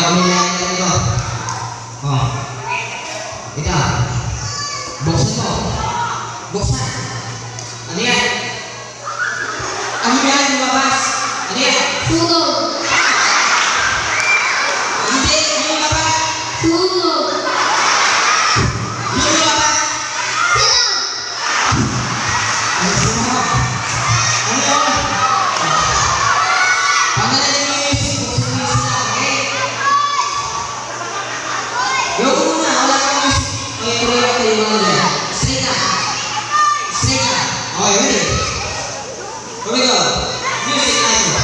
pilihan ito. Oh. Ito. Buksan mo. Buksan. Ano yan? Ano yan? Lumabas. Ano yan? Sunog. Hindi. Yung lumabas. Sunog. Yung lumabas. Sinog. Ano sunog? Ano yun? Pangalanin mo yung music. Buksan mo yung sila. Okay? Yung muna. Wala kang music. Okay, tuloy ako yung mga dyan. Straight up. Straight up. Okay, ready? Here we go. Music, Michael.